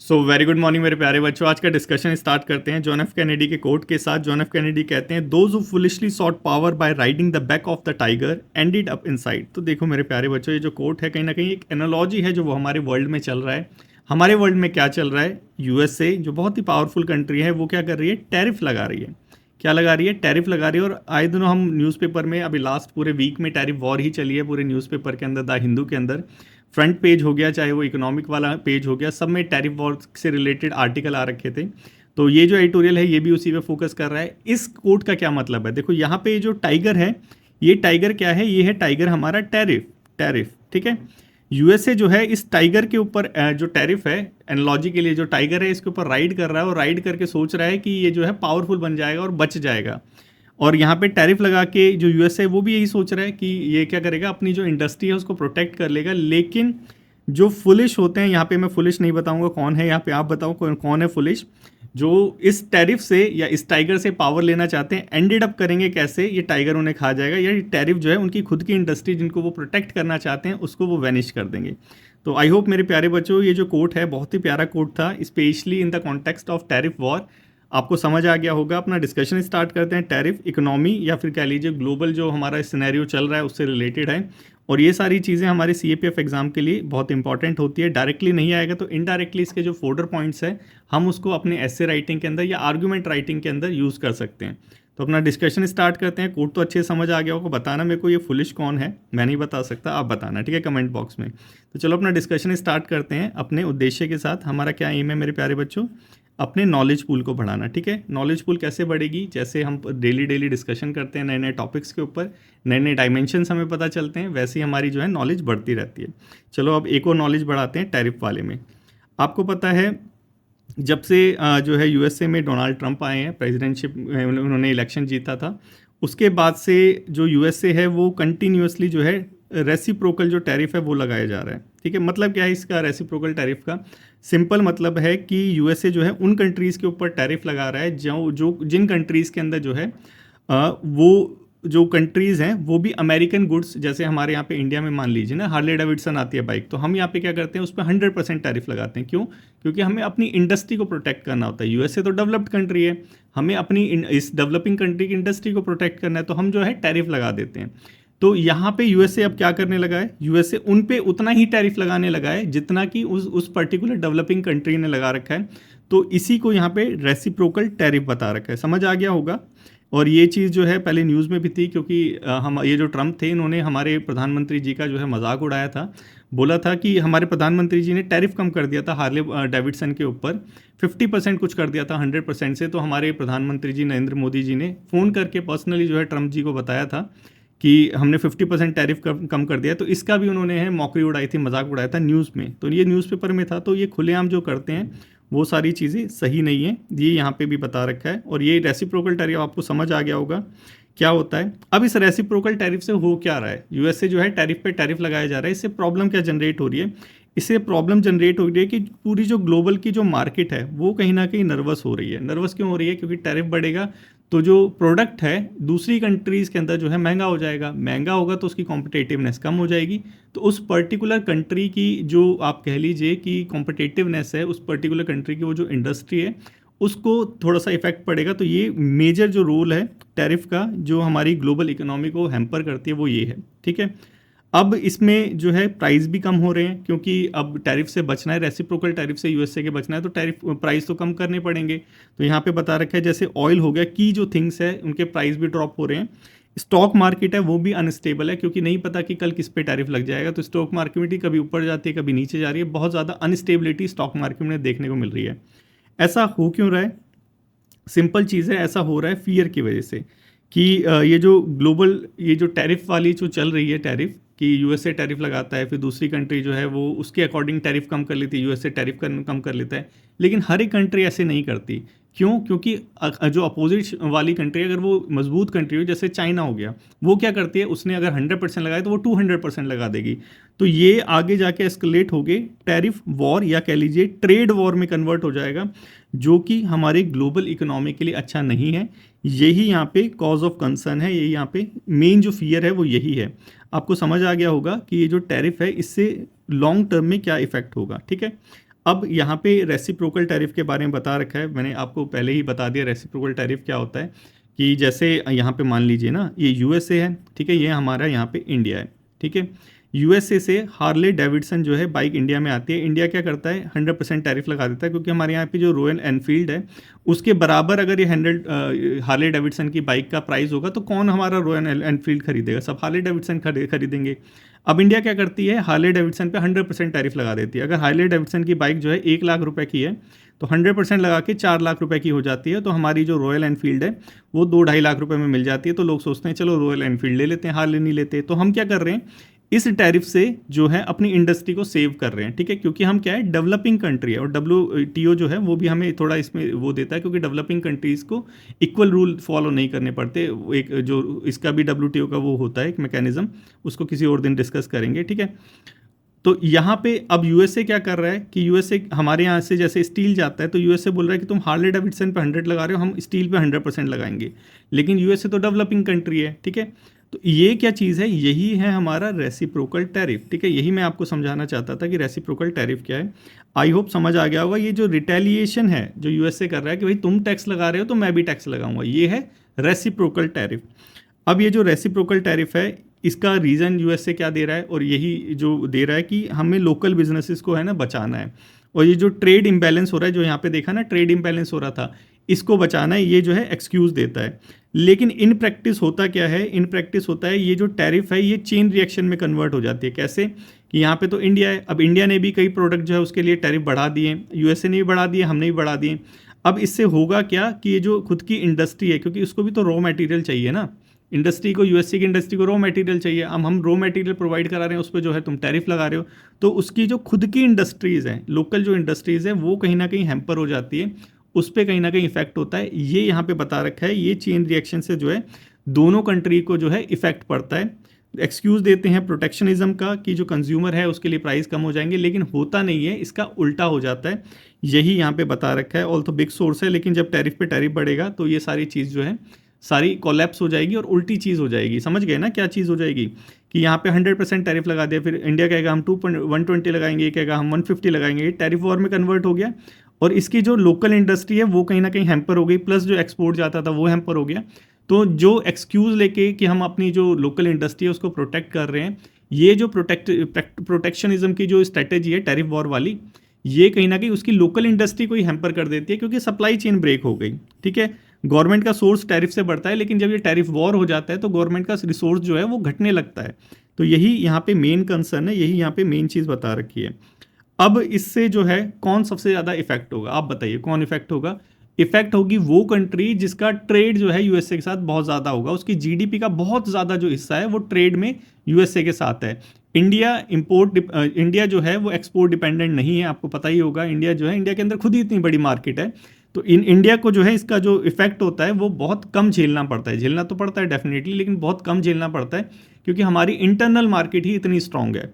Very good morning मेरे प्यारे बच्चों। आज का डिस्कशन स्टार्ट करते हैं जॉन एफ कैनेडी के कोट के साथ। जॉन एफ कैनेडी कहते हैं, those who foolishly sought power by riding the back of the tiger ended up inside. तो देखो मेरे प्यारे बच्चों, ये जो कोट है कहीं ना कहीं एक एनालॉजी है जो वो हमारे वर्ल्ड में चल रहा है। हमारे वर्ल्ड में क्या चल रहा है? यूएसए जो बहुत ही पावरफुल कंट्री है वो क्या कर रही है? टैरिफ लगा रही है। क्या लगा रही है? टैरिफ लगा रही है। और आए दिनों हम न्यूज़पेपर में, अभी लास्ट पूरे वीक में टैरिफ वॉर ही चली है पूरे न्यूज़पेपर के अंदर, द हिंदू के अंदर फ्रंट पेज हो गया, चाहे वो इकोनॉमिक वाला पेज हो गया, सब में टैरिफ वॉर से रिलेटेड आर्टिकल आ रखे थे। तो ये जो एडिटोरियल है ये भी उसी पे फोकस कर रहा है। इस कोट का क्या मतलब है? देखो यहाँ पे जो टाइगर है, ये टाइगर क्या है? ये है टाइगर हमारा टैरिफ। टैरिफ, ठीक है। यूएसए जो है इस टाइगर के ऊपर जो टैरिफ है, एनालॉजी के लिए जो टाइगर है इसके ऊपर राइड कर रहा है, और राइड करके सोच रहा है कि ये जो है पावरफुल बन जाएगा और बच जाएगा। और यहाँ पे टैरिफ लगा के जो यूएस है वो भी यही सोच रहा है कि ये क्या करेगा, अपनी जो इंडस्ट्री है उसको प्रोटेक्ट कर लेगा। लेकिन जो फुलिश होते हैं, यहाँ पे मैं फुलिश नहीं बताऊंगा कौन है, यहाँ पे आप बताओ कौन है फुलिश, जो इस टैरिफ से या इस टाइगर से पावर लेना चाहते हैं, एंडेड अप करेंगे कैसे? ये टाइगर उन्हें खा जाएगा, या ये टैरिफ जो है उनकी खुद की इंडस्ट्री जिनको वो प्रोटेक्ट करना चाहते हैं उसको वो वैनिश कर देंगे। तो आई होप मेरे प्यारे बच्चों ये जो कोट है बहुत ही प्यारा कोट था, specially in the context of tariff war. आपको समझ आ गया होगा। अपना डिस्कशन स्टार्ट करते हैं। टैरिफ इकोनॉमी या फिर कह लीजिए ग्लोबल जो हमारा सिनेरियो चल रहा है उससे रिलेटेड है, और ये सारी चीज़ें हमारे सीएपीएफ एग्जाम के लिए बहुत इंपॉर्टेंट होती है। डायरेक्टली नहीं आएगा तो इनडायरेक्टली इसके जो फोल्डर पॉइंट्स है हम उसको अपने एसे राइटिंग के अंदर या आर्गूमेंट राइटिंग के अंदर यूज़ कर सकते हैं। तो अपना डिस्कशन स्टार्ट करते हैं। कोड तो अच्छे से समझ आ गया होगा। बताना मेरे को ये फुलिश कौन है, मैं नहीं बता सकता, आप बताना, ठीक है, कमेंट बॉक्स में। तो चलो अपना डिस्कशन स्टार्ट करते हैं अपने उद्देश्य के साथ। हमारा क्या एम है मेरे प्यारे बच्चों? अपने नॉलेज पूल को बढ़ाना, ठीक है। नॉलेज पूल कैसे बढ़ेगी? जैसे हम डेली डिस्कशन करते हैं नए नए टॉपिक्स के ऊपर, नए नए डायमेंशंस हमें पता चलते हैं, वैसे ही हमारी जो है नॉलेज बढ़ती रहती है। चलो अब एक और नॉलेज बढ़ाते हैं टैरिफ वाले में। आपको पता है जब से जो है यूएसए में डोनाल्ड ट्रंप आए हैं, प्रेसिडेंटशिप उन्होंने इलेक्शन जीता था, उसके बाद से जो यूएसए है वो कंटिन्यूसली जो है रेसिप्रोकल जो टैरिफ है वो लगाया जा रहा है, ठीक है। मतलब क्या है इसका रेसिप्रोकल टैरिफ का? सिंपल मतलब है कि यूएसए जो है उन कंट्रीज़ के ऊपर टैरिफ लगा रहा है जो जिन कंट्रीज़ के अंदर जो है वो जो कंट्रीज़ हैं वो भी अमेरिकन गुड्स, जैसे हमारे यहाँ पे इंडिया में मान लीजिए ना हार्ले डेविडसन आती है बाइक, तो हम यहाँ पे क्या करते हैं उस पर 100% टैरिफ लगाते हैं। क्यों? क्योंकि हमें अपनी इंडस्ट्री को प्रोटेक्ट करना होता है। यूएसए तो डेवलप्ड कंट्री है, हमें अपनी इस डेवलपिंग कंट्री की इंडस्ट्री को प्रोटेक्ट करना है, तो हम जो है टैरिफ लगा देते हैं। तो यहाँ पे यूएसए अब क्या करने लगा है? यूएसए उन पे उतना ही टैरिफ लगाने लगा है जितना कि उस पर्टिकुलर डेवलपिंग कंट्री ने लगा रखा है। तो इसी को यहाँ पे रेसिप्रोकल टैरिफ बता रखा है। समझ आ गया होगा। और ये चीज़ जो है पहले न्यूज़ में भी थी, क्योंकि हम ये जो ट्रम्प थे इन्होंने हमारे प्रधानमंत्री जी का जो है मजाक उड़ाया था। बोला था कि हमारे प्रधानमंत्री जी ने टैरिफ कम कर दिया था हार्ले डेविडसन के ऊपर, 50% कुछ कर दिया था 100% से। तो हमारे प्रधानमंत्री जी नरेंद्र मोदी जी ने फ़ोन करके पर्सनली जो है ट्रम्प जी को बताया था कि हमने 50% टैरिफ कम कर दिया। तो इसका भी उन्होंने है मौकरी उड़ाई थी, मजाक उड़ाया था न्यूज़ में। तो ये न्यूज़पेपर में था। तो ये खुलेआम जो करते हैं वो सारी चीज़ें सही नहीं है, ये यहाँ पे भी बता रखा है। और ये रेसिप्रोकल टैरिफ आपको समझ आ गया होगा क्या होता है। अब इस रेसिप्रोकल टैरिफ से हो क्या रहा है? यूएसए जो है टैरिफ पे टैरिफ लगाया जा रहा है, इससे प्रॉब्लम क्या जनरेट हो रही है? इससे प्रॉब्लम जनरेट हो रही है कि पूरी जो ग्लोबल की जो मार्केट है वो कहीं ना कहीं नर्वस हो रही है। नर्वस क्यों हो रही है? क्योंकि टैरिफ बढ़ेगा तो जो प्रोडक्ट है दूसरी कंट्रीज़ के अंदर जो है महंगा हो जाएगा। महंगा होगा तो उसकी कॉम्पिटेटिवनेस कम हो जाएगी। तो उस पर्टिकुलर कंट्री की जो आप कह लीजिए कि कॉम्पिटेटिवनेस है, उस पर्टिकुलर कंट्री की वो जो इंडस्ट्री है उसको थोड़ा सा इफेक्ट पड़ेगा। तो ये मेजर जो रोल है टैरिफ का जो हमारी ग्लोबल इकोनॉमी को हैम्पर करती है वो ये है, ठीक है। अब इसमें जो है प्राइस भी कम हो रहे हैं, क्योंकि अब टैरिफ से बचना है, रेसिप्रोकल टैरिफ से यूएसए के बचना है, तो टैरिफ प्राइस तो कम करने पड़ेंगे। तो यहाँ पे बता रखा है जैसे ऑयल हो गया, की जो थिंग्स है उनके प्राइस भी ड्रॉप हो रहे हैं। स्टॉक मार्केट है वो भी अनस्टेबल है, क्योंकि नहीं पता कि कल किस पे टैरिफ लग जाएगा। तो स्टॉक मार्केट कभी ऊपर जाती है कभी नीचे जा रही है, बहुत ज़्यादा अनस्टेबिलिटी स्टॉक मार्केट में देखने को मिल रही है। ऐसा हो क्यों रहा है? सिंपल चीज़ है, ऐसा हो रहा है फियर की वजह से कि ये जो ग्लोबल ये जो टैरिफ वाली जो चल रही है टैरिफ, कि यूएसए टैरिफ लगाता है, फिर दूसरी कंट्री जो है वो उसके अकॉर्डिंग टैरिफ कम कर लेती है, यूएसए टैरिफ कम कर लेता है। लेकिन हर एक कंट्री ऐसे नहीं करती। क्यों? क्योंकि जो अपोजिट वाली कंट्री अगर वो मजबूत कंट्री हो, जैसे चाइना हो गया, वो क्या करती है, उसने अगर 100% लगाया तो वो 200% लगा देगी। तो ये आगे जाके एस्केलेट हो गए टैरिफ वॉर, या कह लीजिए ट्रेड वॉर में कन्वर्ट हो जाएगा, जो कि हमारे ग्लोबल इकोनॉमी के लिए अच्छा नहीं है। यही यहाँ पे कॉज ऑफ कंसर्न है, यही यहाँ पे मेन जो फियर है वो यही है। आपको समझ आ गया होगा कि ये जो टैरिफ है इससे लॉन्ग टर्म में क्या इफेक्ट होगा, ठीक है। अब यहाँ पे रेसिप्रोकल टैरिफ के बारे में बता रखा है, मैंने आपको पहले ही बता दिया रेसिप्रोकल टैरिफ क्या होता है। कि जैसे यहाँ पे मान लीजिए ना, ये यूएसए है, ठीक है, ये हमारा यहाँ पे इंडिया है, ठीक है। यूएसए से हार्ले डेविडसन जो है बाइक इंडिया में आती है। इंडिया क्या करता है, 100% टैरिफ लगा देता है, क्योंकि हमारे यहाँ पे जो रॉयल एनफील्ड है उसके बराबर अगर ये 100 हार्ले डेविडसन की बाइक का प्राइस होगा तो कौन हमारा रॉयल एनफील्ड खरीदेगा, सब हार्ले डेविडसन खरीदेंगे। अब इंडिया क्या करती है, हार्ले डेविडसन पे 100% टैरिफ लगा देती है। अगर हार्ले डेविडसन की बाइक जो है 1 लाख रुपए की है तो 100% लगा के 4 लाख रुपए की हो जाती है। तो हमारी जो रॉयल एनफील्ड है वो 2-2.5 लाख रुपए में मिल जाती है। तो लोग सोचते हैं चलो रॉयल एनफील्ड ले लेते हैं, हार्ले नहीं लेते। तो हम क्या कर रहे हैं, इस टैरिफ से जो है अपनी इंडस्ट्री को सेव कर रहे हैं, ठीक है, क्योंकि हम क्या है, डेवलपिंग कंट्री है और WTO जो है वो भी हमें थोड़ा इसमें वो देता है, क्योंकि डेवलपिंग कंट्रीज़ को इक्वल रूल फॉलो नहीं करने पड़ते। एक जो इसका भी WTO का वो होता है एक मैकेनिज्म, उसको किसी और दिन डिस्कस करेंगे, ठीक है। तो यहाँ पे अब यूएसए क्या कर रहा है कि यूएसए हमारे यहाँ से जैसे स्टील जाता है तो यूएसए बोल रहा है कि तुम हार्ले डेविडसन पे 100 लगा रहे हो, हम स्टील पे 100% लगाएंगे। लेकिन यूएसए तो डेवलपिंग कंट्री है, ठीक है। तो ये क्या चीज़ है, यही है हमारा रेसिप्रोकल टैरिफ, ठीक है। यही मैं आपको समझाना चाहता था कि रेसिप्रोकल टैरिफ क्या है। आई होप समझ आ गया होगा। ये जो रिटेलिएशन है जो यूएसए कर रहा है कि भाई तुम टैक्स लगा रहे हो तो मैं भी टैक्स लगाऊंगा, ये है रेसिप्रोकल टैरिफ। अब ये जो रेसिप्रोकल टैरिफ है इसका रीज़न यूएसए क्या दे रहा है, और यही जो दे रहा है कि हमें लोकल बिजनेसेस को है ना बचाना है। और ये जो ट्रेड इम्बैलेंस हो रहा है, जो यहाँ पे देखा ना ट्रेड इम्बैलेंस हो रहा था, इसको बचाना है, ये जो है एक्सक्यूज़ देता है। लेकिन इन प्रैक्टिस होता क्या है, इन प्रैक्टिस होता है ये जो टैरिफ है ये चेन रिएक्शन में कन्वर्ट हो जाती है। कैसे कि यहाँ पे तो इंडिया है, अब इंडिया ने भी कई प्रोडक्ट जो है उसके लिए टैरिफ बढ़ा दिए, यूएसए ने भी बढ़ा दिए, हमने भी बढ़ा दिए। अब इससे होगा क्या कि ये जो खुद की इंडस्ट्री है, क्योंकि उसको भी तो रॉ मटेरियल चाहिए ना, इंडस्ट्री को, यूएसए की इंडस्ट्री को रॉ मटेरियल चाहिए। अब हम रॉ मटेरियल प्रोवाइड करा रहे हैं, उस पर जो है तुम टैरिफ लगा रहे हो, तो उसकी जो खुद की इंडस्ट्रीज़ हैं, लोकल जो इंडस्ट्रीज़ हैं, वो कहीं ना कहीं हैम्पर हो जाती है, उस पर कहीं ना कहीं इफेक्ट होता है। ये यहाँ पे बता रखा है, ये चेन रिएक्शन से जो है दोनों कंट्री को जो है इफेक्ट पड़ता है। एक्सक्यूज़ देते हैं प्रोटेक्शनिज्म का कि जो कंज्यूमर है उसके लिए प्राइस कम हो जाएंगे, लेकिन होता नहीं है, इसका उल्टा हो जाता है। यही यहाँ पे बता रखा है। ऑल तो बिग सोर्स है, लेकिन जब टैरिफ पे टैरिफ बढ़ेगा तो ये सारी चीज़ जो है सारी कोलैप्स हो जाएगी और उल्टी चीज़ हो जाएगी। समझ गए ना क्या चीज़ हो जाएगी, कि यहाँ पे 100% टैरिफ लगा दिया, फिर इंडिया कहेगा हम 120 लगाएंगे, कहेगा हम 150 लगाएंगे, ये टैरिफ वॉर में कन्वर्ट हो गया। और इसकी जो लोकल इंडस्ट्री है वो कहीं ना कहीं हैम्पर हो गई, प्लस जो एक्सपोर्ट जाता था वो हैम्पर हो गया। तो जो एक्सक्यूज़ लेके कि हम अपनी जो लोकल इंडस्ट्री है उसको प्रोटेक्ट कर रहे हैं, ये जो प्रोटेक्शनिज्म की जो स्ट्रेटेजी है टैरिफ वॉर वाली, ये कहीं ना कहीं उसकी लोकल इंडस्ट्री को ही हैम्पर कर देती है, क्योंकि सप्लाई चेन ब्रेक हो गई, ठीक है। गवर्नमेंट का सोर्स टैरिफ से बढ़ता है, लेकिन जब ये टैरिफ वॉर हो जाता है तो गवर्नमेंट का रिसोर्स जो है वो घटने लगता है। तो यही यहाँ पे मेन कंसर्न है, यही यहाँ पे मेन चीज़ बता रखी है। अब इससे जो है कौन सबसे ज़्यादा इफेक्ट होगा, आप बताइए कौन इफेक्ट होगा। इफेक्ट होगी वो कंट्री जिसका ट्रेड जो है यूएसए के साथ बहुत ज़्यादा होगा, उसकी जीडीपी का बहुत ज़्यादा जो हिस्सा है वो ट्रेड में यूएसए के साथ है। इंडिया जो है वो एक्सपोर्ट डिपेंडेंट नहीं है, आपको पता ही होगा। इंडिया जो है, इंडिया के अंदर खुद ही इतनी बड़ी मार्केट है, तो इंडिया को जो है इसका जो इफेक्ट होता है वो बहुत कम झेलना पड़ता है। झेलना तो पड़ता है डेफिनेटली, लेकिन बहुत कम झेलना पड़ता है, क्योंकि हमारी इंटरनल मार्केट ही इतनी स्ट्रांग है।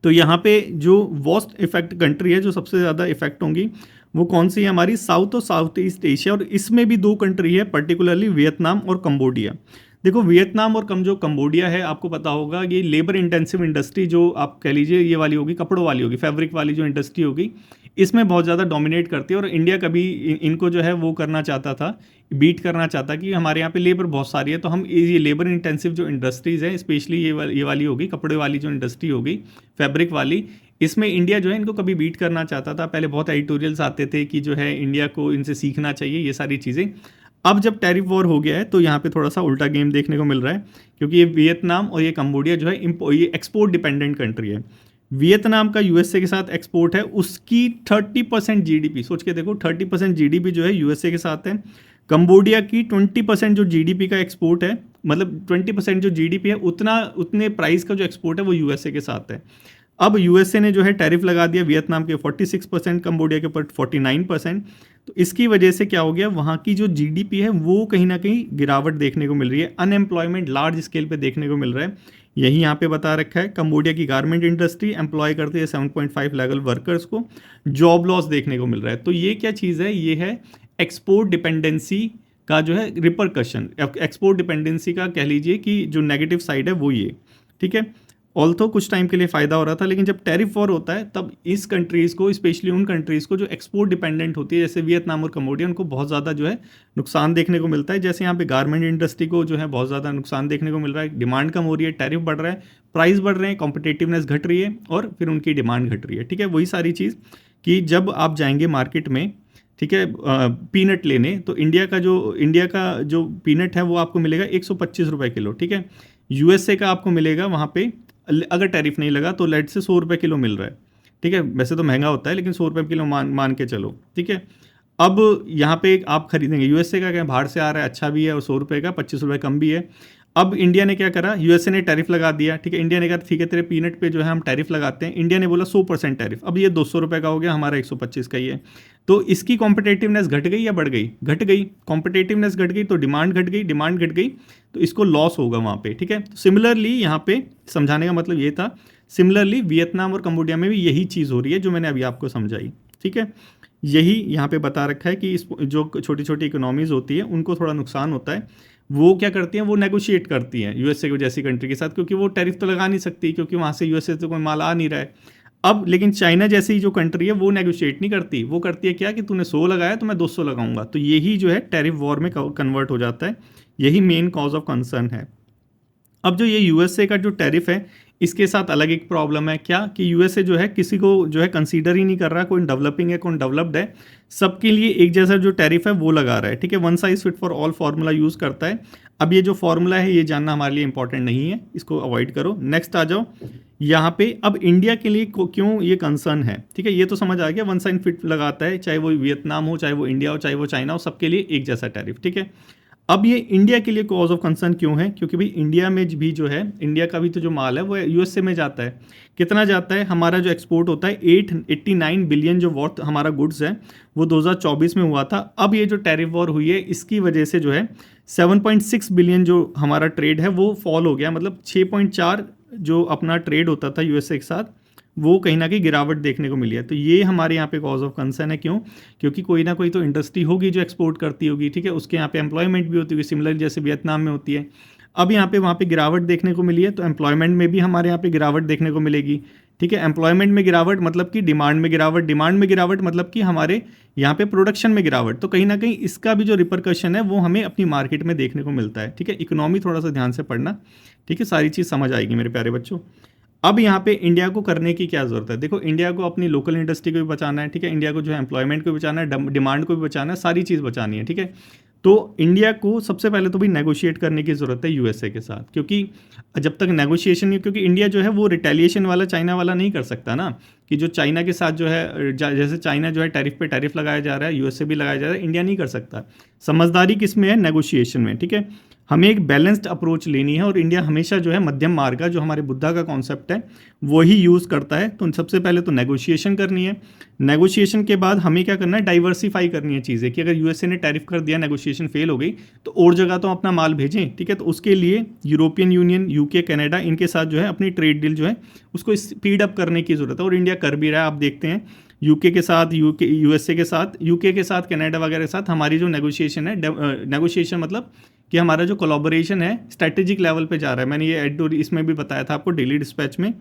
तो यहाँ पे जो वर्स्ट इफेक्ट कंट्री है, जो सबसे ज़्यादा इफेक्ट होंगी, वो कौन सी है, हमारी साउथ और साउथ ईस्ट एशिया। और इसमें भी 2 कंट्री है पर्टिकुलरली, वियतनाम और कंबोडिया। देखो वियतनाम और जो कंबोडिया है, आपको पता होगा ये लेबर इंटेंसिव इंडस्ट्री, जो आप कह लीजिए ये वाली होगी, कपड़ों वाली होगी, फैब्रिक वाली जो इंडस्ट्री होगी, इसमें बहुत ज़्यादा डोमिनेट करती है। और इंडिया कभी इनको जो है वो करना चाहता था, बीट करना चाहता कि हमारे यहाँ पे लेबर बहुत सारी है, तो हम ये लेबर इंटेंसिव जो इंडस्ट्रीज़ हैं, स्पेशली ये वाली होगी, कपड़े वाली जो इंडस्ट्री होगी, फैब्रिक वाली, इसमें इंडिया जो है इनको कभी बीट करना चाहता था। पहले बहुत एडिटोरियल्स आते थे कि जो है इंडिया को इनसे सीखना चाहिए, ये सारी चीज़ें। अब जब टैरिफ वॉर हो गया है तो यहाँ पे थोड़ा सा उल्टा गेम देखने को मिल रहा है, क्योंकि ये वियतनाम और ये कंबोडिया जो है ये एक्सपोर्ट डिपेंडेंट कंट्री है। वियतनाम का यूएसए के साथ एक्सपोर्ट है, उसकी 30% जीडीपी, सोच के देखो 30% जीडीपी जो है यूएसए के साथ है। कंबोडिया की 20% जो जीडीपी का एक्सपोर्ट है, मतलब 20% जो जीडीपी है उतने प्राइस का जो एक्सपोर्ट है वो यूएसए के साथ है। अब यूएसए ने जो है टैरिफ लगा दिया वियतनाम के 46%, कंबोडिया के ऊपर 49%। तो इसकी वजह से क्या हो गया, वहाँ की जो जीडीपी है वो कहीं ना कहीं गिरावट देखने को मिल रही है, अनएम्प्लॉयमेंट लार्ज स्केल पे देखने को मिल रहा है। यही यहाँ पे बता रखा है, कंबोडिया की गारमेंट इंडस्ट्री एम्प्लॉय करती है 7.5 लाख वर्कर्स को, जॉब लॉस देखने को मिल रहा है। तो ये क्या चीज़ है, ये है एक्सपोर्ट डिपेंडेंसी का जो है रिपरकशन, एक्सपोर्ट डिपेंडेंसी का कह लीजिए कि जो नेगेटिव साइड है वो ये, ठीक है। ऑल्थो कुछ टाइम के लिए फ़ायदा हो रहा था, लेकिन जब टैरिफ वॉर होता है तब इस कंट्रीज़ को, स्पेशली उन कंट्रीज़ को जो एक्सपोर्ट डिपेंडेंट होती है जैसे वियतनाम और कम्बोडिया, उनको बहुत ज़्यादा जो है नुकसान देखने को मिलता है। जैसे यहाँ पे गारमेंट इंडस्ट्री को जो है बहुत ज़्यादा नुकसान देखने को मिल रहा है, डिमांड कम हो रही है, टैरिफ बढ़ रहा है, प्राइस बढ़ रहे हैं, कॉम्पिटेटिवनेस घट रही है और फिर उनकी डिमांड घट रही है। ठीक है, वही सारी चीज़ कि जब आप जाएंगे मार्केट में, ठीक है, पीनट लेने, तो इंडिया का जो पीनट है वो आपको मिलेगा 125 रुपये किलो। ठीक है, यूएसए का आपको मिलेगा वहाँ पे, अगर टैरिफ नहीं लगा तो लेट से 100 रुपये किलो मिल रहा है। ठीक है, वैसे तो महंगा होता है लेकिन 100 रुपये किलो मान के चलो। ठीक है, अब यहाँ पे आप खरीदेंगे, यूएसए का क्या बाहर से आ रहा है, अच्छा भी है, और 100 रुपये का 25 रुपये कम भी है। अब इंडिया ने क्या करा, यूएसए ने टैरिफ लगा दिया। ठीक है, इंडिया ने कहा ठीक है तेरे पीनट पे जो है हम टैरिफ लगाते हैं। इंडिया ने बोला 100% टैरिफ, अब ये 200 रुपये का हो गया, हमारा 125 का ही है। तो इसकी कॉम्पिटेटिवनेस घट गई या बढ़ गई? घट गई। कॉम्पिटेटिवनेस घट गई तो डिमांड घट गई, डिमांड घट गई तो इसको लॉस होगा वहाँ पे। ठीक है, सिमिलरली यहाँ पे समझाने का मतलब ये था, सिमिलरली वियतनाम और कंबोडिया में भी यही चीज़ हो रही है जो मैंने अभी आपको समझाई। ठीक है, यही यहाँ पे बता रखा है कि इस जो छोटी छोटी इकोनॉमीज़ होती है उनको थोड़ा नुकसान होता है, वो क्या करती हैं, वो नेगोशिएट करती हैं यूएसए को जैसी कंट्री के साथ, क्योंकि वो टैरिफ तो लगा नहीं सकती क्योंकि वहाँ से यूएसए से कोई माल आ नहीं रहा है। अब लेकिन चाइना जैसी जो कंट्री है वो नेगोशिएट नहीं करती, वो करती है क्या कि तूने 100 लगाया तो मैं 200 लगाऊंगा। तो यही जो है टैरिफ वॉर में कन्वर्ट हो जाता है, यही मेन कॉज ऑफ कंसर्न है। अब जो ये यूएसए का जो टैरिफ है इसके साथ अलग एक प्रॉब्लम है, क्या कि यूएसए जो है किसी को जो है कंसीडर ही नहीं कर रहा, कौन डेवलपिंग है कौन डेवलप्ड है, सबके लिए एक जैसा जो टैरिफ है वो लगा रहा है। ठीक है, one size fit for all formula use करता है। अब ये जो फार्मूला है ये जानना हमारे लिए इंपॉर्टेंट नहीं है, इसको अवॉइड करो। नेक्स्ट आ जाओ यहाँ पे, अब इंडिया के लिए क्यों ये कंसर्न है। ठीक है, ये तो समझ आ गया, वन साइड फिट लगाता है, चाहे वो वियतनाम हो, चाहे वो इंडिया हो, चाहे वो चाइना हो, सबके लिए एक जैसा टैरिफ। ठीक है, अब ये इंडिया के लिए कॉज ऑफ कंसर्न क्यों है, क्योंकि भाई इंडिया में भी जो है, इंडिया का भी तो जो माल है वो यूएसए में जाता है। कितना जाता है, हमारा जो एक्सपोर्ट होता है 889 बिलियन जो वर्थ हमारा गुड्स है वो 2024 में हुआ था। अब ये जो टैरिफ वॉर हुई है इसकी वजह से जो है 7.6 बिलियन जो हमारा ट्रेड है वो फॉल हो गया, मतलब 6.4 जो अपना ट्रेड होता था यूएसए के साथ वो कहीं ना कहीं गिरावट देखने को मिली है। तो ये हमारे यहाँ पे कॉज ऑफ कंसर्न है। क्यों? क्योंकि कोई ना कोई तो इंडस्ट्री होगी जो एक्सपोर्ट करती होगी। ठीक है, उसके यहाँ पे एम्प्लॉयमेंट भी होती होगी, सिमिलर जैसे वियतनाम में होती है। अब यहाँ पे वहाँ पे गिरावट देखने को मिली है तो एम्प्लॉयमेंट में भी हमारे यहाँ पे गिरावट देखने को मिलेगी। ठीक है, एम्प्लॉयमेंट में गिरावट मतलब कि डिमांड में गिरावट, डिमांड में गिरावट मतलब कि हमारे यहाँ पे प्रोडक्शन में गिरावट। तो कहीं ना कहीं इसका भी जो रिपरकशन है वो हमें अपनी मार्केट में देखने को मिलता है। ठीक है, इकोनॉमी थोड़ा सा ध्यान से पढ़ना। ठीक है, सारी चीज़ समझ आएगी मेरे प्यारे बच्चों। अब यहाँ पे इंडिया को करने की क्या ज़रूरत है? देखो, इंडिया को अपनी लोकल इंडस्ट्री को भी बचाना है। ठीक है, इंडिया को जो है एम्प्लॉयमेंट को भी बचाना है, डिमांड को भी बचाना है, सारी चीज़ बचानी है। ठीक है, तो इंडिया को सबसे पहले तो भी नेगोशिएट करने की ज़रूरत है यूएसए के साथ, क्योंकि जब तक नेगोशिएशन नहीं, क्योंकि इंडिया जो है वो रिटेलिएशन वाला चाइना वाला नहीं कर सकता ना, कि जो चाइना के साथ जो है जैसे चाइना जो है टैरिफ पे टैरिफ लगाया जा रहा है, यूएसए भी लगाया जा रहा है, इंडिया नहीं कर सकता। समझदारी किस में है? नेगोशिएशन में। ठीक है, हमें एक बैलेंस्ड अप्रोच लेनी है और इंडिया हमेशा जो है मध्यम मार्ग का, जो हमारे बुद्धा का कॉन्सेप्ट है वही यूज़ करता है। तो सबसे पहले तो नेगोशिएशन करनी है। नेगोशिएशन के बाद हमें क्या करना है? डाइवर्सिफाई करनी है चीज़ें, कि अगर यूएसए ने टैरिफ कर दिया, नेगोशिएशन फेल हो गई, तो और जगह तो अपना माल भेजें। ठीक है, तो उसके लिए यूरोपियन यूनियन, यूके, कनाडा, इनके साथ जो है अपनी ट्रेड डील जो है उसको स्पीड अप करने की ज़रूरत है, और इंडिया कर भी रहा है। आप देखते हैं यूके के साथ, यूएसए के साथ, यूके के साथ, कनाडा वगैरह के साथ हमारी जो नेगोशिएशन है, नेगोशिएशन मतलब कि हमारा जो कोलैबोरेशन है स्ट्रैटेजिक लेवल पे जा रहा है। मैंने ये एड इसमें भी बताया था आपको, डेली डिस्पैच में।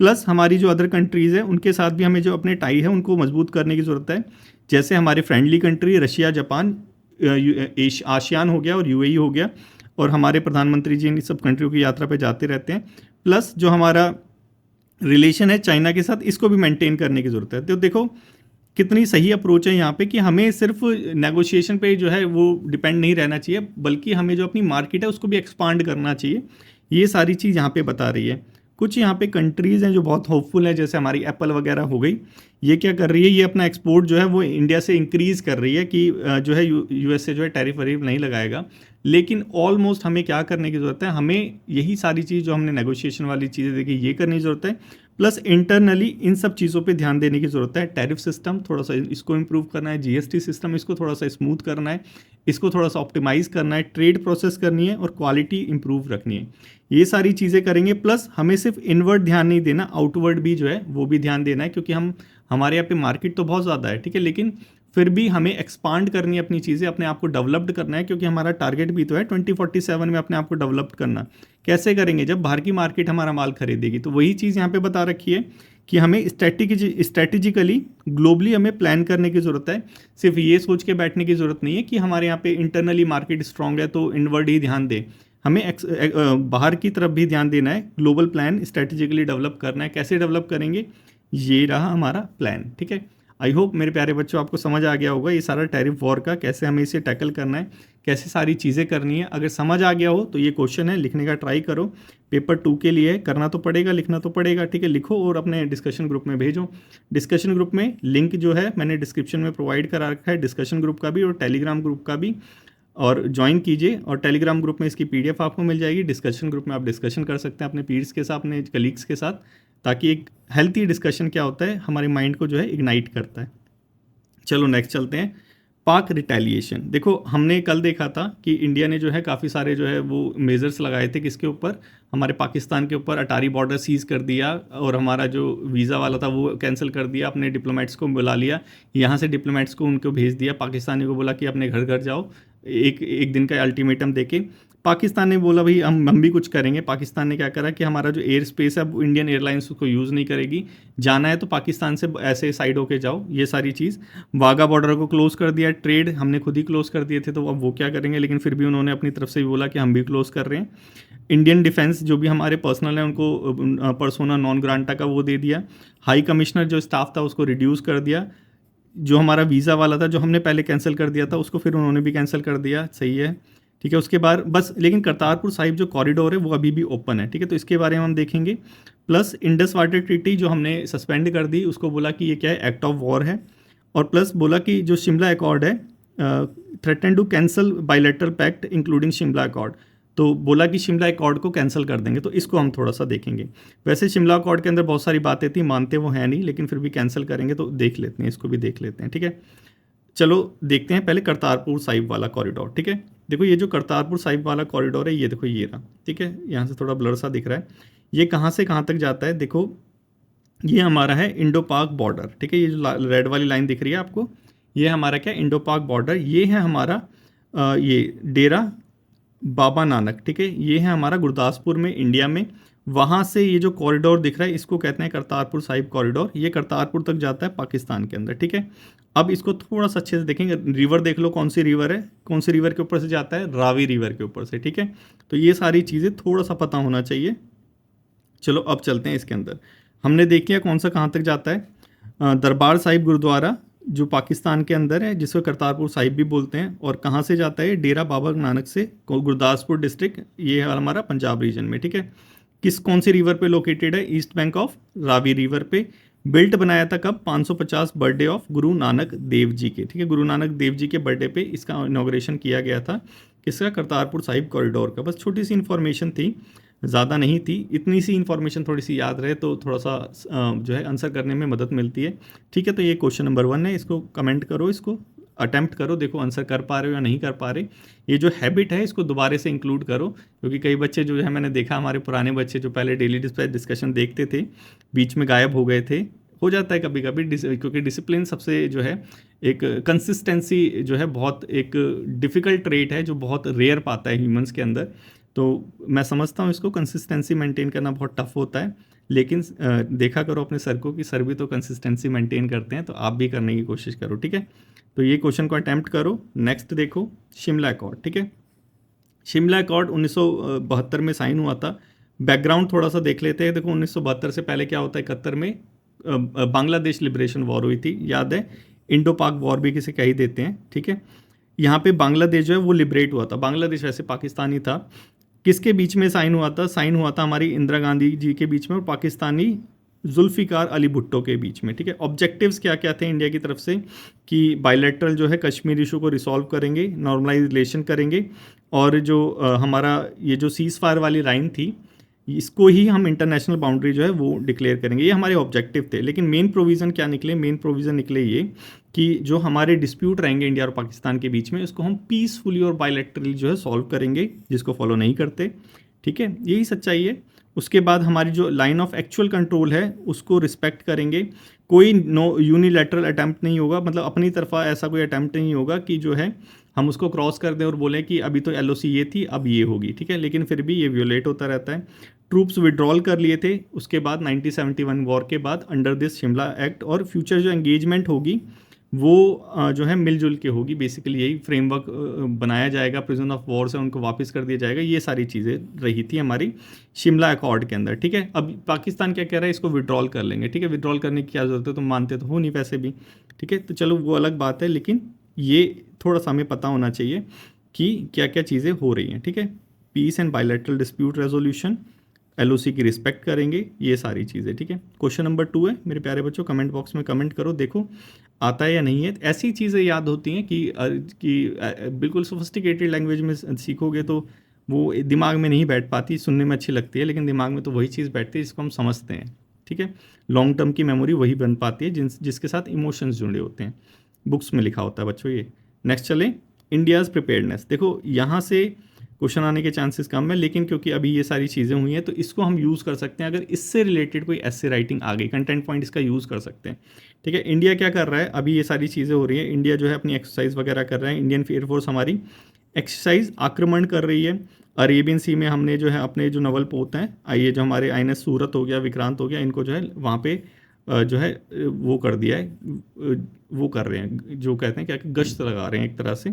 प्लस हमारी जो अदर कंट्रीज़ है उनके साथ भी हमें जो अपने टाई है उनको मजबूत करने की ज़रूरत है। जैसे हमारे friendly country Russia, Japan, ASEAN हो गया और यूएई हो गया, और हमारे प्रधानमंत्री जी इन सब कंट्रियों की यात्रा पे जाते रहते हैं। प्लस जो हमारा रिलेशन है चाइना के साथ, इसको भी मेंटेन करने की ज़रूरत है। तो देखो कितनी सही अप्रोच है यहाँ पे, कि हमें सिर्फ नेगोशिएशन पे जो है वो डिपेंड नहीं रहना चाहिए, बल्कि हमें जो अपनी मार्केट है उसको भी एक्सपांड करना चाहिए। ये सारी चीज़ यहाँ पे बता रही है। कुछ यहाँ पे कंट्रीज़ हैं जो बहुत होपफुल है, जैसे हमारी एप्पल वगैरह हो गई। ये क्या कर रही है? ये अपना एक्सपोर्ट जो है वो इंडिया से इंक्रीज़ कर रही है, कि जो है यूएसए जो है टैरिफ वैरिफ नहीं लगाएगा। लेकिन ऑलमोस्ट हमें क्या करने की ज़रूरत है? हमें यही सारी चीज़ जो हमने नेगोशिएशन वाली चीज़ें देखी ये करने की ज़रूरत है। प्लस इंटरनली इन सब चीज़ों पे ध्यान देने की ज़रूरत है। टैरिफ सिस्टम थोड़ा सा इसको इम्प्रूव करना है, जीएसटी सिस्टम इसको थोड़ा सा स्मूथ करना है, इसको थोड़ा सा ऑप्टिमाइज़ करना है, ट्रेड प्रोसेस करनी है, और क्वालिटी इंप्रूव रखनी है। ये सारी चीज़ें करेंगे। प्लस हमें सिर्फ इनवर्ड ध्यान नहीं देना, आउटवर्ड भी जो है वो भी ध्यान देना है, क्योंकि हमारे यहाँ पे मार्केट तो बहुत ज़्यादा है। ठीक है, लेकिन फिर भी हमें एक्सपांड करनी है अपनी चीज़ें, अपने आप को डेवलप्ड करना है, क्योंकि हमारा टारगेट भी तो है 2047 में अपने आप को डेवलप करना। कैसे करेंगे? जब बाहर की मार्केट हमारा माल खरीदेगी। तो वही चीज़ यहाँ पे बता रखी है कि हमें स्ट्रैटेजिकली ग्लोबली हमें प्लान करने की ज़रूरत है। सिर्फ ये सोच के बैठने की ज़रूरत नहीं है कि हमारे यहाँ पे इंटरनली मार्केट स्ट्रांग है तो इनवर्ड ही ध्यान दें। हमें बाहर की तरफ भी ध्यान देना है, ग्लोबल प्लान स्ट्रैटेजिकली डेवलप करना है। कैसे डेवलप करेंगे? ये रहा हमारा प्लान, ठीक है। आई होप मेरे प्यारे बच्चों आपको समझ आ गया होगा ये सारा टैरिफ वॉर का, कैसे हमें इसे टैकल करना है, कैसे सारी चीज़ें करनी है। अगर समझ आ गया हो तो ये क्वेश्चन है, लिखने का ट्राई करो। पेपर 2 के लिए करना तो पड़ेगा, लिखना तो पड़ेगा, ठीक है। लिखो और अपने डिस्कशन ग्रुप में भेजो। डिस्कशन ग्रुप में लिंक जो है मैंने डिस्क्रिप्शन में प्रोवाइड करा रखा है, डिस्कशन ग्रुप का भी और टेलीग्राम ग्रुप का भी, और ज्वाइन कीजिए। और टेलीग्राम ग्रुप में इसकी PDF आपको मिल जाएगी। डिस्कशन ग्रुप में आप डिस्कशन कर सकते हैं अपने पीयर्स के साथ, अपने कलीग्स के साथ, ताकि एक हेल्थी डिस्कशन क्या होता है हमारे माइंड को जो है इग्नाइट करता है। चलो नेक्स्ट चलते हैं। पाक रिटेलिएशन। देखो हमने कल देखा था कि इंडिया ने जो है काफ़ी सारे जो है वो मेजर्स लगाए थे, किसके ऊपर? हमारे पाकिस्तान के ऊपर। अटारी बॉर्डर सीज़ कर दिया और हमारा जो वीज़ा वाला था वो कैंसिल कर दिया, अपने डिप्लोमेट्स को बुला लिया, यहाँ से डिप्लोमेट्स को उनको भेज दिया, पाकिस्तानी को बोला कि अपने घर घर जाओ, एक दिन का अल्टीमेटम देके। पाकिस्तान ने बोला भाई हम भी कुछ करेंगे। पाकिस्तान ने क्या करा कि हमारा जो एयर स्पेस है वो इंडियन एयरलाइंस उसको यूज़ नहीं करेगी, जाना है तो पाकिस्तान से ऐसे साइड होके जाओ, ये सारी चीज़। वाघा बॉर्डर को क्लोज़ कर दिया, ट्रेड हमने खुद ही क्लोज़ कर दिए थे, तो अब वो क्या करेंगे? लेकिन फिर भी उन्होंने अपनी तरफ से भी बोला कि हम भी क्लोज़ कर रहे हैं। इंडियन डिफेंस जो भी हमारे पर्सनल है उनको पर्सोना नॉन ग्रांटा का वो दे दिया। हाई कमिश्नर जो स्टाफ था उसको रिड्यूस कर दिया। जो हमारा वीज़ा वाला था जो हमने पहले कैंसिल कर दिया था उसको फिर उन्होंने भी कैंसिल कर दिया, सही है, ठीक है। उसके बाद बस, लेकिन करतारपुर साहिब जो कॉरिडोर है वो अभी भी ओपन है, ठीक है। तो इसके बारे में हम देखेंगे। प्लस इंडस वाटर ट्रीटी जो हमने सस्पेंड कर दी, उसको बोला कि ये क्या है, एक्ट ऑफ वॉर है। और प्लस बोला कि जो शिमला अकॉर्ड है, threaten to cancel bilateral pact including Shimla accord, तो बोला कि शिमला अकॉर्ड को कैंसिल कर देंगे। तो इसको हम थोड़ा सा देखेंगे। वैसे शिमला अकॉर्ड के अंदर बहुत सारी बातें थी, मानते वो हैं नहीं, लेकिन फिर भी कैंसिल करेंगे, तो देख लेते हैं, इसको भी देख लेते हैं, ठीक है। चलो देखते हैं पहले करतारपुर साहिब वाला कॉरिडोर, ठीक है। देखो ये जो करतारपुर साहिब वाला कॉरिडोर है, ये देखो ये रहा, ठीक है। यहाँ से थोड़ा ब्लर सा दिख रहा है। ये कहाँ से कहाँ तक जाता है? देखो ये हमारा है इंडो पाक बॉर्डर, ठीक है। ये जो रेड वाली लाइन दिख रही है आपको, ये हमारा क्या, इंडो पाक बॉर्डर। ये है हमारा ये डेरा बाबा नानक, ठीक है। ये है हमारा गुरदासपुर में, इंडिया में। वहाँ से ये जो कॉरिडोर दिख रहा है इसको कहते हैं करतारपुर साहिब कॉरिडोर। ये करतारपुर तक जाता है पाकिस्तान के अंदर, ठीक है। अब इसको थोड़ा सा अच्छे से देखेंगे। रिवर देख लो, कौन सी रिवर है, कौन सी रिवर के ऊपर से जाता है? रावी रिवर के ऊपर से, ठीक है। तो ये सारी चीज़ें थोड़ा सा पता होना चाहिए। चलो अब चलते हैं इसके अंदर। हमने देख लिया कौन सा कहाँ तक जाता है। दरबार साहिब गुरुद्वारा जो पाकिस्तान के अंदर है, जिसको करतारपुर साहिब भी बोलते हैं। और कहाँ से जाता है? डेरा बाबा नानक से, गुरदासपुर डिस्ट्रिक्ट, ये है हमारा पंजाब रीजन में, ठीक है। कौन सी रिवर पे लोकेटेड है? East bank of Ravi river पे। बिल्ट बनाया था कब? 550 बर्थडे ऑफ गुरु नानक देव जी के, ठीक है। गुरु नानक देव जी के बर्थडे पे इसका इनॉग्रेशन किया गया था। किसका? करतारपुर साहिब कॉरिडोर का। बस छोटी सी इन्फॉर्मेशन थी, ज़्यादा नहीं थी। इतनी सी इन्फॉर्मेशन थोड़ी सी याद रहे तो थोड़ा सा जो है आंसर करने में मदद मिलती है, ठीक है। तो ये क्वेश्चन नंबर 1 है, इसको कमेंट करो, इसको अटैम्प्ट करो, देखो आंसर कर पा रहे हो या नहीं कर पा रहे। ये जो हैबिट है इसको दोबारा से इंक्लूड करो, क्योंकि कई बच्चे जो है, मैंने देखा हमारे पुराने बच्चे जो पहले डेली डिस्कशन देखते थे, बीच में गायब हो गए थे। हो जाता है कभी कभी, क्योंकि डिसिप्लिन सबसे जो है, एक कंसिस्टेंसी जो है बहुत एक डिफ़िकल्ट ट्रेट है जो बहुत रेयर पाता है ह्यूमंस के अंदर। तो मैं समझता हूँ इसको कंसिस्टेंसी मेंटेन करना बहुत टफ होता है, लेकिन देखा करो अपने सर को कि सर भी तो कंसिस्टेंसी मेंटेन करते हैं, तो आप भी करने की कोशिश करो, ठीक है। तो ये क्वेश्चन को अटैम्प्ट करो। नेक्स्ट देखो शिमला अकॉर्ड, ठीक है। शिमला अकॉर्ड 1972 में साइन हुआ था। बैकग्राउंड थोड़ा सा देख लेते हैं। देखो 1972 से पहले क्या होता है, 71 में बांग्लादेश लिबरेशन वॉर हुई थी, याद है। इंडो पाक वॉर भी किसे कह ही देते हैं, ठीक है। यहाँ पे बांग्लादेश जो है वो लिबरेट हुआ था। बांग्लादेश वैसे पाकिस्तानी था। किसके बीच में साइन हुआ था? साइन हुआ था हमारी इंदिरा गांधी जी के बीच में और पाकिस्तानी जुल्फ़िकार अली भुट्टो के बीच में, ठीक है। ऑब्जेक्टिव्स क्या क्या थे इंडिया की तरफ से कि बायलैटरल जो है कश्मीर इशू को रिसॉल्व करेंगे, नॉर्मलाइज रिलेशन करेंगे, और जो हमारा ये जो सीज़ फायर वाली लाइन थी इसको ही हम इंटरनेशनल बाउंड्री जो है वो डिक्लेयर करेंगे। ये हमारे ऑब्जेक्टिव थे। लेकिन मेन प्रोविज़न क्या निकले? मेन प्रोविज़न निकले ये कि जो हमारे डिस्प्यूट रहेंगे इंडिया और पाकिस्तान के बीच में, इसको हम पीसफुली और बायलैटरली जो है सॉल्व करेंगे, जिसको फॉलो नहीं करते, ठीक है। यही सच्चाई है। उसके बाद हमारी जो लाइन ऑफ एक्चुअल कंट्रोल है उसको रिस्पेक्ट करेंगे। कोई नो यूनिलैटरल अटैम्प्ट नहीं होगा, मतलब अपनी तरफा ऐसा कोई अटैम्प्ट नहीं होगा कि जो है हम उसको क्रॉस कर दें और बोलें कि अभी तो एलओसी ये थी अब ये होगी, ठीक है, लेकिन फिर भी ये वियोलेट होता रहता है। ट्रूप्स विड्रॉल कर लिए थे उसके बाद 1971 वॉर के बाद अंडर दिस शिमला एक्ट, और फ्यूचर जो एंगेजमेंट होगी वो जो है मिलजुल के होगी। बेसिकली यही फ्रेमवर्क बनाया जाएगा, प्रिजन ऑफ वॉर से उनको वापस कर दिया जाएगा, ये सारी चीज़ें रही थी हमारी शिमला अकॉर्ड के अंदर, ठीक है। अब पाकिस्तान क्या कह रहा है, इसको विड्रॉल कर लेंगे, ठीक है। विड्रॉल करने की क्या ज़रूरत है, तुम मानते तो हो नहीं वैसे भी, ठीक है, तो चलो वो अलग बात है, लेकिन ये थोड़ा सा हमें पता होना चाहिए कि क्या क्या चीज़ें हो रही हैं, ठीक है। Peace and bilateral dispute resolution, LOC की रिस्पेक्ट करेंगे, ये सारी चीज़ें, ठीक है। क्वेश्चन नंबर 2 है मेरे प्यारे बच्चों, कमेंट बॉक्स में कमेंट करो, देखो आता है या नहीं है। ऐसी चीज़ें याद होती हैं कि बिल्कुल सोफिस्टिकेटेड लैंग्वेज में सीखोगे तो वो दिमाग में नहीं बैठ पाती, सुनने में अच्छी लगती है लेकिन दिमाग में तो वही चीज़ बैठती है जिसको हम समझते हैं, ठीक है। लॉन्ग टर्म की मेमोरी वही बन पाती है जिसके साथ इमोशंस जुड़े होते हैं, बुक्स में लिखा होता है बच्चों ये। नेक्स्ट चले, इंडियाज़ प्रिपेयर्डनेस। देखो यहाँ से क्वेश्चन आने के चांसेस कम है, लेकिन क्योंकि अभी ये सारी चीज़ें हुई हैं तो इसको हम यूज़ कर सकते हैं। अगर इससे रिलेटेड कोई ऐसे राइटिंग आ गई, कंटेंट पॉइंट इसका यूज़ कर सकते हैं, ठीक है। इंडिया क्या कर रहा है, अभी ये सारी चीज़ें हो रही है, इंडिया जो है अपनी एक्सरसाइज वगैरह कर रहा है, इंडियन एयरफोर्स हमारी एक्सरसाइज आक्रमण कर रही है। अरेबियन सी में हमने जो है अपने जो नवल पोत हैं, आइए जो हमारे आईएनएस सूरत हो गया, विक्रांत हो गया, इनको जो है वहाँ पे जो है वो कर दिया है, वो कर रहे हैं, जो कहते हैं क्या कि गश्त लगा रहे हैं एक तरह से,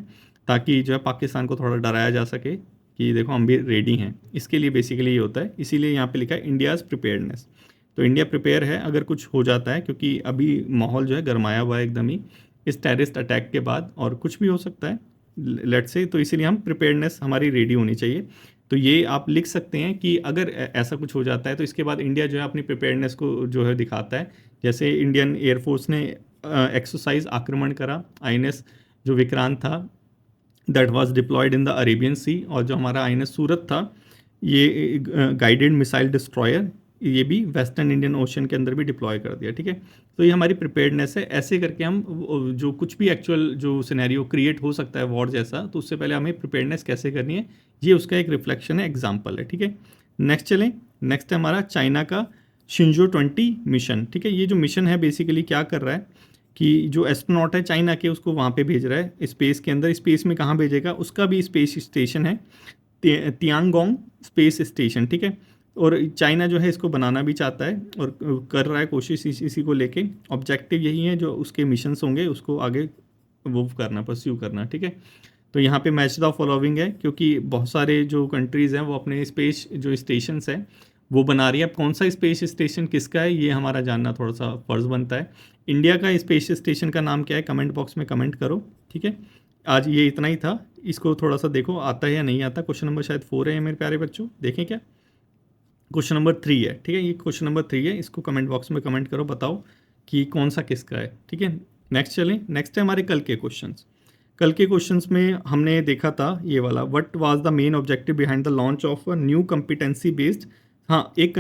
ताकि जो है पाकिस्तान को थोड़ा डराया जा सके कि देखो हम भी रेडी हैं। इसके लिए बेसिकली ये होता है, इसीलिए यहाँ पे लिखा है इंडियाज़ प्रिपेयर्डनेस। तो इंडिया प्रिपेयर है अगर कुछ हो जाता है, क्योंकि अभी माहौल जो है गरमाया हुआ है एकदम ही इस टेररिस्ट अटैक के बाद, और कुछ भी हो सकता है लेट्स से, तो इसीलिए हम प्रिपेयर्डनेस हमारी रेडी होनी चाहिए। तो ये आप लिख सकते हैं कि अगर ऐसा कुछ हो जाता है तो इसके बाद इंडिया जो है अपनी प्रिपेयर्डनेस को जो है दिखाता है। जैसे इंडियन एयरफोर्स ने एक्सरसाइज आक्रमण करा, आईएनएस जो विक्रांत था that was deployed in the Arabian sea, और जो हमारा आईएनएस सूरत था ये गाइडेड मिसाइल डिस्ट्रॉयर, ये भी वेस्टर्न इंडियन ओशन के अंदर भी डिप्लॉय कर दिया, ठीक है। तो ये हमारी प्रिपेयर्डनेस है। ऐसे करके हम जो कुछ भी एक्चुअल जो सिनेरियो क्रिएट हो सकता है वॉर जैसा, तो उससे पहले हमें प्रिपेयर्डनेस कैसे करनी है, ये उसका एक रिफ्लेक्शन है, एग्जाम्पल है, ठीक है। नेक्स्ट चलें, नेक्स्ट है हमारा चाइना का शिंजो 20 मिशन, ठीक है। ये जो मिशन है बेसिकली क्या कर रहा है कि जो एस्ट्रोनॉट है चाइना के, उसको वहाँ पे भेज रहा है स्पेस के अंदर। स्पेस में कहाँ भेजेगा, उसका भी स्पेस स्टेशन है, तियांगोंग स्पेस स्टेशन, ठीक है। और चाइना जो है इसको बनाना भी चाहता है और कर रहा है कोशिश इसी को लेके। ऑब्जेक्टिव यही है, जो उसके मिशंस होंगे उसको आगे वो करना, परस्यू करना, ठीक है। तो यहाँ पे मैच द फॉलोइंग है, क्योंकि बहुत सारे जो कंट्रीज़ हैं वो अपने स्पेस जो स्टेशंस हैं वो बना रही है। अब कौन सा स्पेस स्टेशन किसका है ये हमारा जानना थोड़ा सा फ़र्ज़ बनता है। इंडिया का स्पेस स्टेशन का नाम क्या है, कमेंट बॉक्स में कमेंट करो, ठीक है। आज ये इतना ही था, इसको थोड़ा सा देखो आता है या नहीं आता। क्वेश्चन नंबर शायद 4 है मेरे प्यारे बच्चों, देखें क्या। क्वेश्चन नंबर 3 है, ठीक है, ये क्वेश्चन नंबर 3 है, इसको कमेंट बॉक्स में कमेंट करो, बताओ कि कौन सा किसका है, ठीक है। नेक्स्ट चलें, नेक्स्ट है हमारे कल के क्वेश्चंस। कल के क्वेश्चंस में हमने देखा था ये वाला, what was the main objective behind the launch of a new competency based. हाँ, एक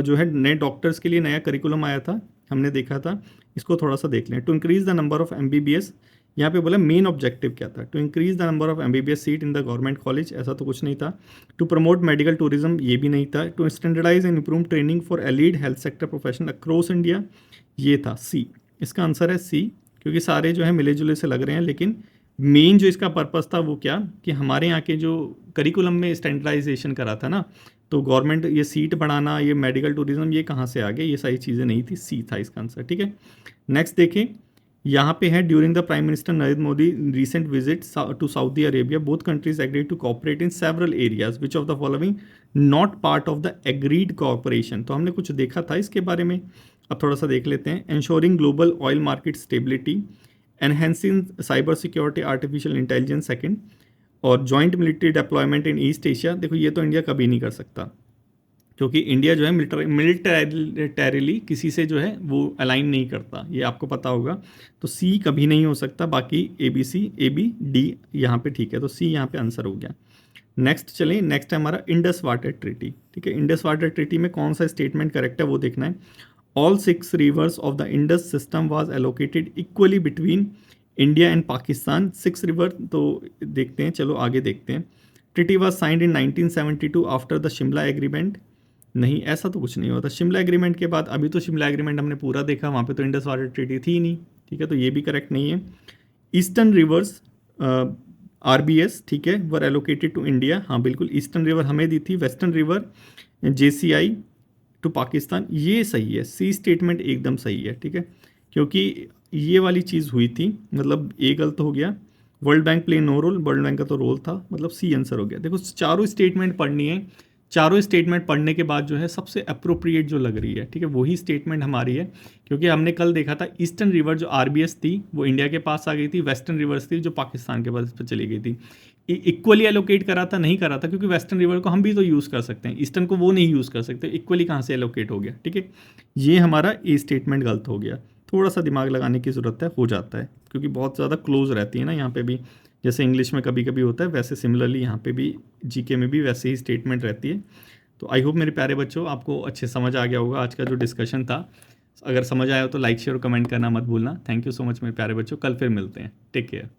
जो है नए डॉक्टर्स के लिए नया करिकुलम आया था, हमने देखा था, इसको थोड़ा सा देख लें। To increase the number of MBBS, यहाँ पे बोला मेन ऑब्जेक्टिव क्या था, to increase the number of MBBS seat in the government college, ऐसा तो कुछ नहीं था। टू प्रमोट मेडिकल टूरिज्म, ये भी नहीं था। To standardize and improve training for allied health sector professional across India, ये था सी। इसका आंसर है सी, क्योंकि सारे जो है मिले जुले से लग रहे हैं, लेकिन मेन जो इसका पर्पस था वो क्या कि हमारे यहाँ के जो करिकुलम में स्टैंडर्डाइजेशन करा था ना, तो गवर्नमेंट ये सीट बढ़ाना, ये मेडिकल टूरिज्म, ये कहाँ से आ गए, ये सारी चीज़ें नहीं थी, सी था इसका आंसर, ठीक है। नेक्स्ट देखें, यहाँ पे है during the prime minister Narendra Modi recent visit to Saudi Arabia both countries agreed to cooperate in several areas which of the following not part of the agreed cooperation. तो हमने कुछ देखा था इसके बारे में, अब थोड़ा सा देख लेते हैं। Ensuring global oil market stability, enhancing cyber security, artificial intelligence second, और जॉइंट मिलिट्री डिप्लॉयमेंट इन ईस्ट एशिया। देखो ये तो इंडिया कभी नहीं कर सकता, क्योंकि इंडिया जो है मिलिटरीली किसी से जो है वो अलाइन नहीं करता, ये आपको पता होगा। तो सी कभी नहीं हो सकता, बाकी A B यहाँ पे ठीक है, तो सी यहाँ पे आंसर हो गया। नेक्स्ट चलें, नेक्स्ट है हमारा इंडस वाटर ट्रीटी, ठीक है। इंडस वाटर ट्रीटी में कौन सा स्टेटमेंट करेक्ट है वो देखना है। All 6 reverse of the Indus system was allocated equally between India and Pakistan. 6 river, तो देखते हैं, चलो आगे देखते हैं। Treaty was signed in 1972 after the Shimla agreement. नहीं, ऐसा तो कुछ नहीं होता। शिमला एग्रीमेंट के बाद, अभी तो शिमला एग्रीमेंट हमने पूरा देखा, वहाँ पे तो इंडस वाटर ट्रीटी थी ही नहीं, ठीक है, तो ये भी करेक्ट नहीं है। ईस्टर्न रिवर्स आरबीएस, ठीक है, वर एलोकेटेड टू इंडिया, हाँ बिल्कुल, ईस्टर्न रिवर हमें दी थी, वेस्टर्न रिवर जेसीआई टू पाकिस्तान, ये सही है, सी स्टेटमेंट एकदम सही है, ठीक है, क्योंकि ये वाली चीज़ हुई थी, मतलब ए गलत हो गया। World Bank play no role, World Bank का तो रोल था, मतलब सी आंसर हो गया। देखो चारों स्टेटमेंट पढ़नी है, चारों स्टेटमेंट पढ़ने के बाद जो है सबसे अप्रोप्रिएट जो लग रही है, ठीक है, वही स्टेटमेंट हमारी है, क्योंकि हमने कल देखा था ईस्टर्न रिवर जो आरबीएस थी वो इंडिया के पास आ गई थी, वेस्टर्न रिवर्स थी जो पाकिस्तान के पास पर चली गई थी। इक्वली एलोकेट करा था, नहीं करा था, क्योंकि वेस्टर्न रिवर को हम भी तो यूज़ कर सकते हैं, ईस्टर्न को वो नहीं यूज़ कर सकते, इक्वली कहाँ से एलोकेट हो गया, ठीक है, ये हमारा ए स्टेटमेंट गलत हो गया। थोड़ा सा दिमाग लगाने की ज़रूरत है, हो जाता है, क्योंकि बहुत ज़्यादा क्लोज रहती है ना यहाँ पे भी, जैसे इंग्लिश में कभी कभी होता है वैसे सिमिलरली यहाँ पे भी जीके में भी वैसे ही स्टेटमेंट रहती है। तो आई होप मेरे प्यारे बच्चों आपको अच्छे समझ आ गया होगा आज का जो डिस्कशन था। अगर समझ आया हो तो लाइक शेयर और कमेंट करना मत भूलना। थैंक यू सो मच मेरे प्यारे बच्चों, कल फिर मिलते हैं, टेक केयर।